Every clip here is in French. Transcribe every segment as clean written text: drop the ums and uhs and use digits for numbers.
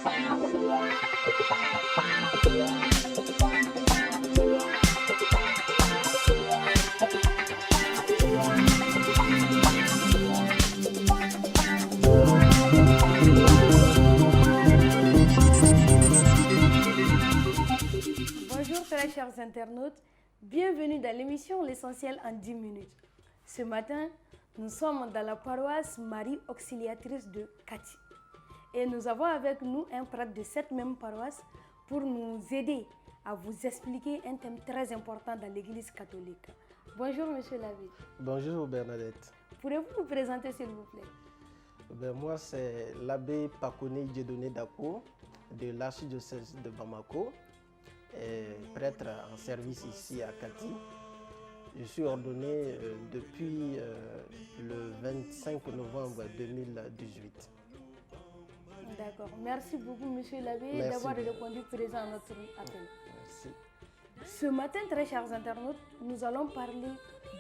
Bonjour très chers internautes, bienvenue dans l'émission L'essentiel en 10 minutes. Ce matin, nous sommes dans la paroisse Marie Auxiliatrice de Kati. Et nous avons avec nous un prêtre de cette même paroisse pour nous aider à vous expliquer un thème très important dans l'Église catholique. Bonjour Monsieur l'abbé. Bonjour Bernadette. Pourriez-vous vous présenter s'il vous plaît? Moi c'est l'abbé Pakoné Dieudonné Dako de l'archidiocèse de Bamako, prêtre en service ici à Kati. Je suis ordonné depuis le 25 novembre 2018. D'accord. Merci beaucoup, Monsieur l'abbé, d'avoir répondu présent à notre appel. Merci. Ce matin, très chers internautes, nous allons parler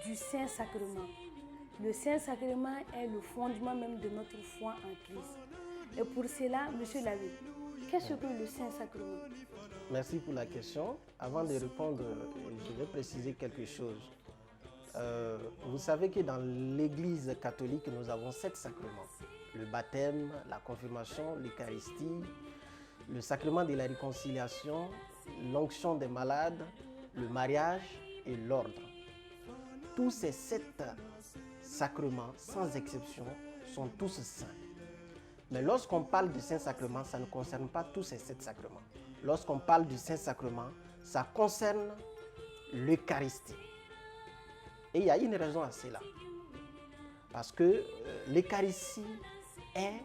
du Saint-Sacrement. Le Saint-Sacrement est le fondement même de notre foi en Christ. Et pour cela, Monsieur l'abbé, qu'est-ce que le Saint-Sacrement? Merci pour la question. Avant de répondre, je vais préciser quelque chose. Vous savez que dans l'Église catholique, nous avons 7 sacrements. Le baptême, la confirmation, l'Eucharistie, le sacrement de la réconciliation, l'onction des malades, le mariage et l'ordre. Tous ces 7 sacrements, sans exception, sont tous saints. Mais lorsqu'on parle du Saint-Sacrement, ça ne concerne pas tous ces 7 sacrements. Lorsqu'on parle du Saint-Sacrement, ça concerne l'Eucharistie. Et il y a une raison à cela. Parce que l'Eucharistie est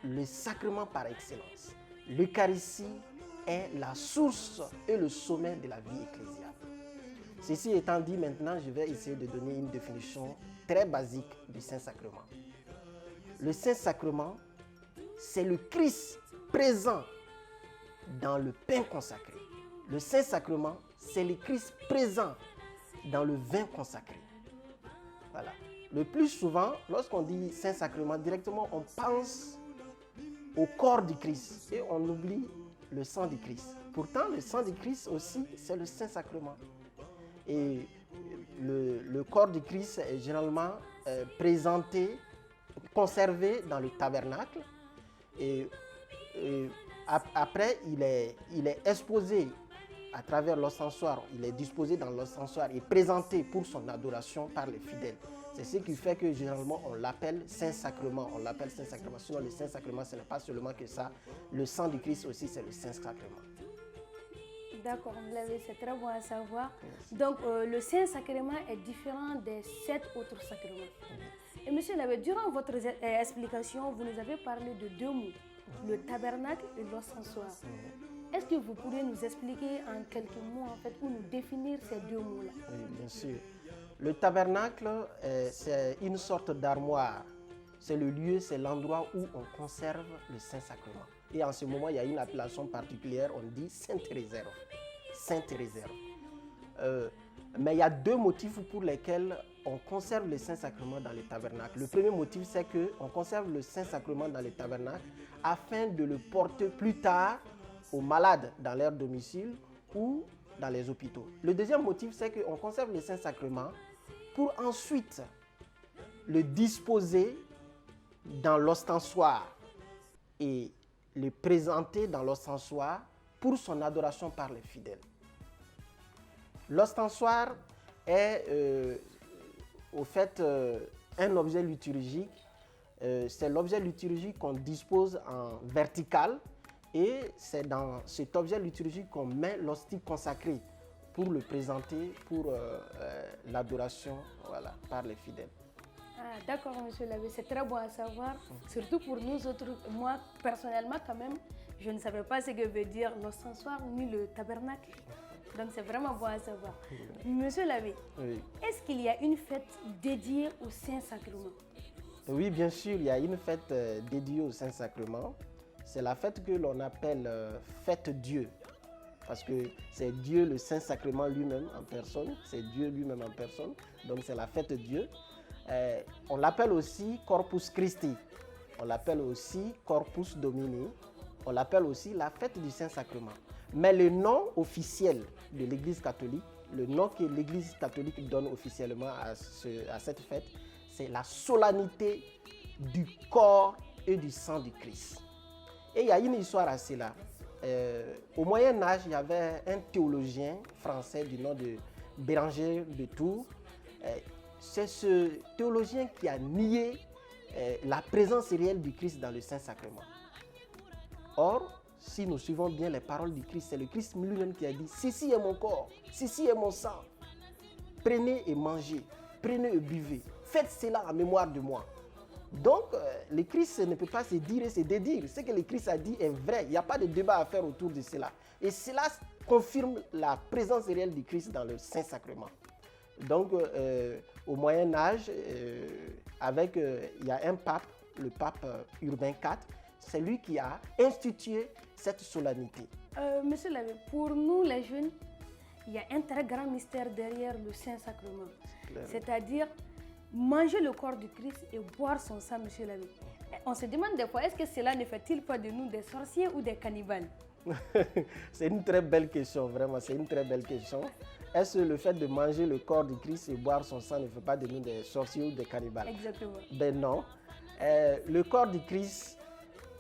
le sacrement par excellence. L'Eucharistie est la source et le sommet de la vie ecclésiale. Ceci étant dit, maintenant, je vais essayer de donner une définition très basique du Saint-Sacrement. Le Saint-Sacrement, c'est le Christ présent dans le pain consacré. Le Saint-Sacrement, c'est le Christ présent dans le vin consacré. Voilà. Le plus souvent, lorsqu'on dit Saint-Sacrement, directement on pense au corps du Christ et on oublie le sang du Christ. Pourtant, le sang du Christ aussi, c'est le Saint-Sacrement. Et le corps du Christ est généralement présenté, conservé dans le tabernacle. Et après, il est exposé à travers l'ostensoir, il est disposé dans l'ostensoir et présenté pour son adoration par les fidèles. C'est ce qui fait que généralement on l'appelle Saint-Sacrement. On l'appelle Saint-Sacrement. Sinon le Saint-Sacrement, ce n'est pas seulement que ça. Le sang du Christ aussi, c'est le Saint-Sacrement. D'accord, c'est très bon à savoir. Merci. Donc le Saint-Sacrement est différent des 7 autres sacrements. Et Monsieur l'abbé, durant votre explication, vous nous avez parlé de 2 mots, le tabernacle et l'ostensoir. Est-ce que vous pourriez nous expliquer en quelques mots en fait, ou nous définir ces 2 mots-là? Oui, bien sûr. Le tabernacle, c'est une sorte d'armoire. C'est le lieu, c'est l'endroit où on conserve le Saint-Sacrement. Et en ce moment, il y a une appellation particulière, on dit Sainte Réserve. Sainte Réserve. Mais il y a 2 motifs pour lesquels on conserve le Saint-Sacrement dans les tabernacles. Le premier motif, c'est qu'on conserve le Saint-Sacrement dans les tabernacles afin de le porter plus tard aux malades dans leur domicile ou dans les hôpitaux. Le deuxième motif, c'est qu'on conserve le Saint-Sacrement pour ensuite le disposer dans l'ostensoir et le présenter dans l'ostensoir pour son adoration par les fidèles. L'ostensoir est au fait un objet liturgique. C'est l'objet liturgique qu'on dispose en vertical. Et c'est dans cet objet liturgique qu'on met l'hostie consacrée pour le présenter pour l'adoration par les fidèles. Ah, d'accord, Monsieur l'abbé, c'est très bon à savoir. Surtout pour nous autres, moi personnellement quand même, je ne savais pas ce que veut dire l'ostensoir ni le tabernacle. Donc c'est vraiment bon à savoir. Monsieur l'abbé, oui. Est-ce qu'il y a une fête dédiée au Saint-Sacrement? Oui, bien sûr, il y a une fête dédiée au Saint-Sacrement. C'est la fête que l'on appelle fête Dieu. Parce que c'est Dieu, le Saint-Sacrement lui-même en personne. C'est Dieu lui-même en personne. Donc c'est la fête Dieu. On l'appelle aussi Corpus Christi. On l'appelle aussi Corpus Domini. On l'appelle aussi la fête du Saint-Sacrement. Mais le nom officiel de l'Église catholique, le nom que l'Église catholique donne officiellement à cette fête, c'est la solennité du corps et du sang du Christ. Et il y a une histoire à cela. Au Moyen-Âge, il y avait un théologien français du nom de Béranger de Tours. C'est ce théologien qui a nié la présence réelle du Christ dans le Saint-Sacrement. Or, si nous suivons bien les paroles du Christ, c'est le Christ lui-même qui a dit « Ceci est mon corps, ceci est mon sang. Prenez et mangez, prenez et buvez. Faites cela en mémoire de moi. » Donc, le Christ ne peut pas se dire et se dédire. Ce que le Christ a dit est vrai. Il n'y a pas de débat à faire autour de cela. Et cela confirme la présence réelle du Christ dans le Saint-Sacrement. Donc, au Moyen-Âge, il y a un pape, le pape Urbain IV, c'est lui qui a institué cette solennité. Monsieur l'abbé, pour nous les jeunes, il y a un très grand mystère derrière le Saint-Sacrement. C'est-à-dire manger le corps du Christ et boire son sang, monsieur l'abbé. On se demande des fois, est-ce que cela ne fait-il pas de nous des sorciers ou des cannibales? C'est une très belle question, vraiment, c'est une très belle question. Est-ce que le fait de manger le corps du Christ et boire son sang ne fait pas de nous des sorciers ou des cannibales? Exactement. Ben non. Le corps du Christ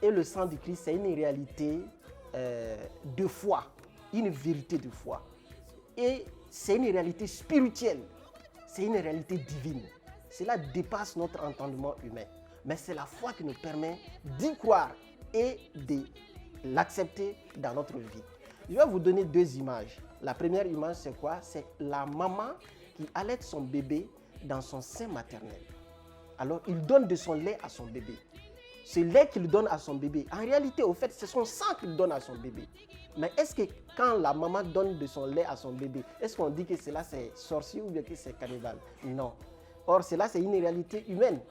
et le sang du Christ, c'est une réalité de foi, une vérité de foi. Et c'est une réalité spirituelle, c'est une réalité divine. Cela dépasse notre entendement humain. Mais c'est la foi qui nous permet d'y croire et de l'accepter dans notre vie. Je vais vous donner deux images. La première image, c'est quoi? C'est la maman qui allaite son bébé dans son sein maternel. Alors, il donne de son lait à son bébé. Ce lait qu'il donne à son bébé, en réalité, au fait, c'est son sang qu'il donne à son bébé. Mais est-ce que quand la maman donne de son lait à son bébé, est-ce qu'on dit que cela c'est sorcier ou bien que c'est cannibale? Non. Or, cela c'est une réalité humaine.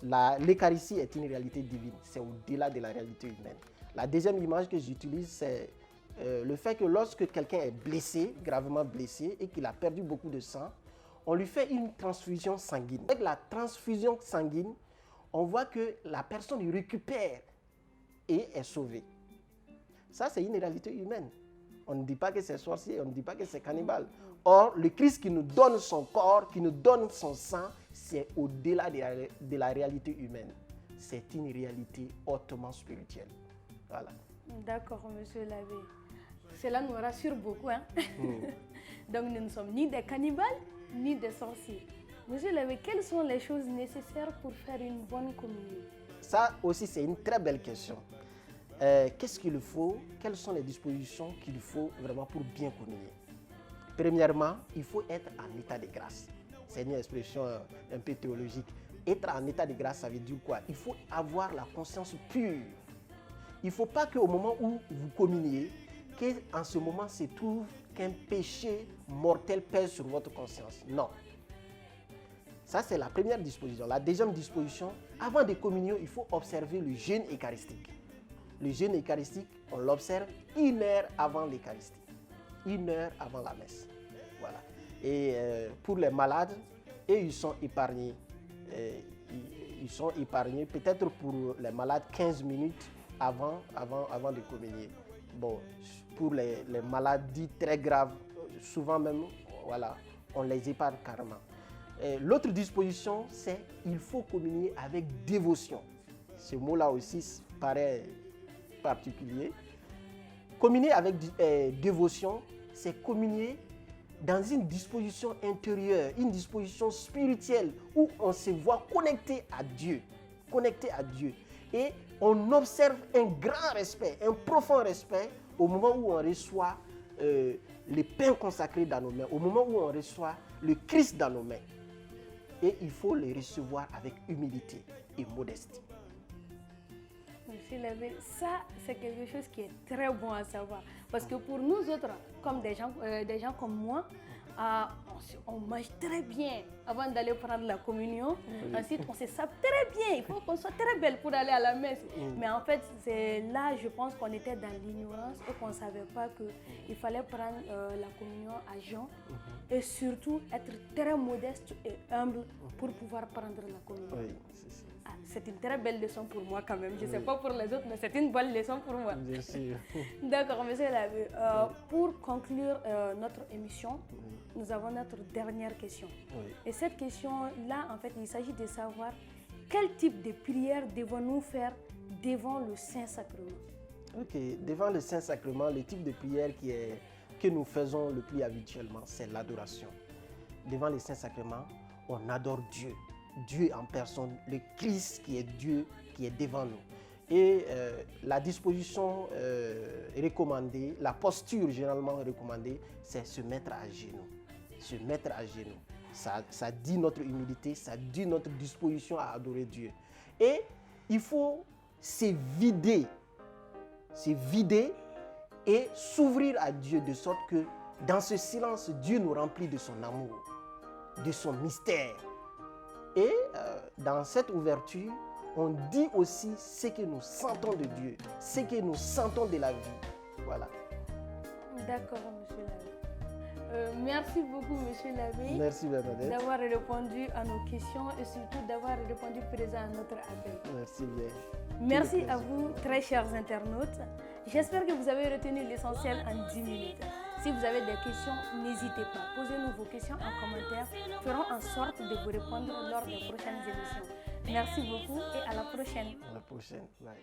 L'Eucharistie est une réalité divine. C'est au-delà de la réalité humaine. La deuxième image que j'utilise, c'est le fait que lorsque quelqu'un est blessé, gravement blessé, et qu'il a perdu beaucoup de sang, on lui fait une transfusion sanguine. Avec la transfusion sanguine, on voit que la personne récupère et est sauvée. Ça, c'est une réalité humaine. On ne dit pas que c'est sorcier, on ne dit pas que c'est cannibale. Or, le Christ qui nous donne son corps, qui nous donne son sang, c'est au-delà de la réalité humaine. C'est une réalité hautement spirituelle. Voilà. D'accord, monsieur l'abbé. Cela nous rassure beaucoup. Hein? Donc, nous ne sommes ni des cannibales, ni des sorciers. Monsieur l'abbé, quelles sont les choses nécessaires pour faire une bonne communion? Ça aussi, c'est une très belle question. Qu'est-ce qu'il faut? Quelles sont les dispositions qu'il faut vraiment pour bien communier? Premièrement, il faut être en état de grâce. C'est une expression un peu théologique. Être en état de grâce, ça veut dire quoi? Il faut avoir la conscience pure. Il ne faut pas qu'au moment où vous communiez, qu'en ce moment se trouve qu'un péché mortel pèse sur votre conscience. Non. Ça, c'est la première disposition. La deuxième disposition, avant de communier, il faut observer le jeûne eucharistique. Le jeûne eucharistique, on l'observe 1 heure avant l'Eucharistie, 1 heure avant la messe. Voilà. Et pour les malades, ils sont épargnés. Ils sont épargnés peut-être pour les malades 15 minutes avant de communier. Bon, pour les maladies très graves, souvent même, voilà, on les épargne carrément. L'autre disposition, c'est qu'il faut communier avec dévotion. Ce mot-là aussi paraît particulier. Communier avec dévotion, c'est communier dans une disposition intérieure, une disposition spirituelle où on se voit connecté à Dieu. Connecté à Dieu. Et on observe un grand respect, un profond respect au moment où on reçoit le pain consacré dans nos mains, au moment où on reçoit le Christ dans nos mains. Et il faut le recevoir avec humilité et modestie. Monsieur l'abbé, ça c'est quelque chose qui est très bon à savoir. Parce que pour nous autres, comme des gens comme moi, on mange très bien avant d'aller prendre la communion. Oui. Ensuite, on se sape très bien. Il faut qu'on soit très belle pour aller à la messe. Mais en fait, c'est là, je pense qu'on était dans l'ignorance et qu'on ne savait pas qu'il fallait prendre la communion à jeun et surtout être très modeste et humble pour pouvoir prendre la communion. Oui, c'est ça. Ah, c'est une très belle leçon pour moi quand même. Je ne sais pas pour les autres, mais c'est une bonne leçon pour moi. Bien sûr. D'accord, monsieur l'abbé. Pour conclure notre émission, nous avons notre dernière question. Oui. Et cette question-là, en fait, il s'agit de savoir quel type de prière devons-nous faire devant le Saint-Sacrement. Ok, devant le Saint-Sacrement, le type de prière que nous faisons le plus habituellement, c'est l'adoration. Devant le Saint-Sacrement, on adore Dieu. Dieu en personne, le Christ qui est Dieu, qui est devant nous. Et la disposition recommandée, la posture généralement recommandée, c'est se mettre à genoux. Se mettre à genoux. Ça dit notre humilité, ça dit notre disposition à adorer Dieu. Et il faut se vider et s'ouvrir à Dieu de sorte que dans ce silence, Dieu nous remplit de son amour, de son mystère. Et dans cette ouverture, on dit aussi ce que nous sentons de Dieu, ce que nous sentons de la vie. Voilà. D'accord, monsieur l'abbé. Merci beaucoup, monsieur l'abbé. Merci, Bernadette. D'avoir répondu à nos questions et surtout d'avoir répondu présent à notre appel. Merci bien. Merci à vous, très chers internautes. J'espère que vous avez retenu l'essentiel en 10 minutes. Si vous avez des questions, n'hésitez pas. Posez-nous vos questions en commentaire. Ferons en sorte de vous répondre lors des prochaines émissions. Merci beaucoup et à la prochaine. À la prochaine. Bye.